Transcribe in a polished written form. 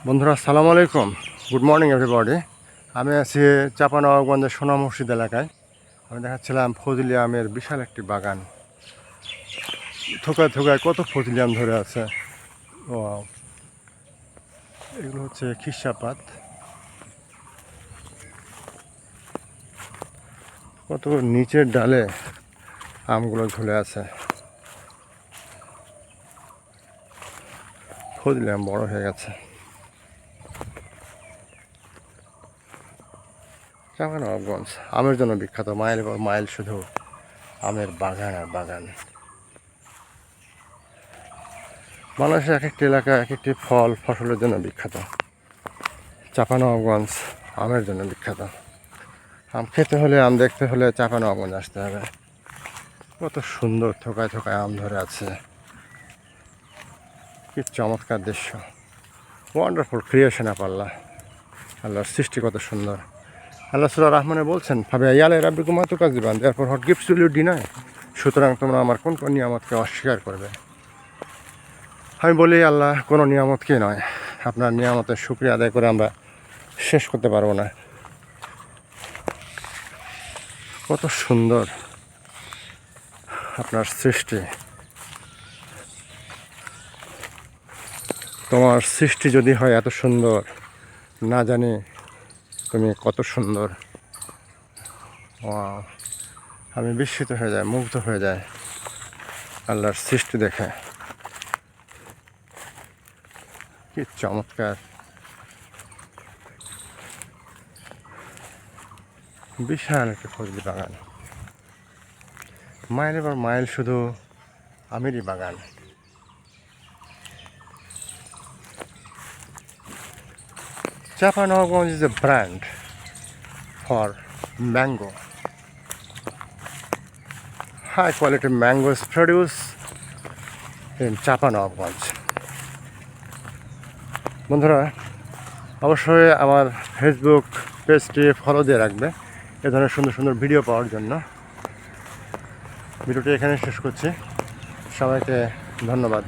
বন্ধুরা আসসালামু আলাইকুম, গুড মর্নিং এভরিবডি। আমি আছি চাঁপানবাবগঞ্জের সোনা মসজিদ এলাকায়। আমি দেখাচ্ছিলাম ফজলি আমের বিশাল একটি বাগান। থোকায় থোকায় কত ফজলি আম ধরে আছে। ও, এগুলো হচ্ছে খিরসাপাত। কত নিচের ডালে আমগুলো ঝুলে আছে। ফজলি আম বড় হয়ে গেছে। চাঁপানবাবগঞ্জ আমের জন্য বিখ্যাত, মাইল পর মাইল শুধু আমের বাগান আর বাগান। বাংলাদেশের এক একটি এলাকা এক একটি ফল ফসলের জন্য বিখ্যাত। চাঁপানবাবগঞ্জ আমের জন্য বিখ্যাত। আম খেতে হলে, আম দেখতে হলে চাঁপানবাবগঞ্জ আসতে হবে। কত সুন্দর থোকায় থোকায় আম ধরে আছে। কি চমৎকার দৃশ্য, ওয়ান্ডারফুল ক্রিয়েশন অফ আল্লাহ। আল্লাহর সৃষ্টি কত সুন্দর। আল্লাহ সূরা রহমানে বলছেন, ভাবে ইয়ালে রাব্বিকুম আতুকাযিবান, therefore what gifts will you deny. সুতরাং তোমরা আমার কোন কোন নিয়ামতকে অস্বীকার করবে। আমি বলি, আল্লাহ কোনো নিয়ামতকে নয়, আপনার নিয়ামতের শুকরিয়া আদায় করে আমরা শেষ করতে পারবো না। কত সুন্দর আপনার সৃষ্টি। তোমার সৃষ্টি যদি হয় এত সুন্দর, না জানি তুমি কত সুন্দর। ওয়াও, আমি বিস্মিত হয়ে যাই, মুগ্ধ হয়ে যায় আল্লাহর সৃষ্টি দেখে। কি চমৎকার, বিশাল একটা ফজলি বাগান। মাইলের পর মাইল শুধু আমেরই বাগান। Chapanogons is a brand for mango. High quality mangoes produced in Chapanogons. বন্ধুরা অবশ্যই আমার ফেসবুক পেজটি ফলো দিয়ে রাখবে এ ধরনের সুন্দর সুন্দর ভিডিও পাওয়ার জন্য। ভিডিওটি এখানে শেষ করছি। সবাইকে ধন্যবাদ।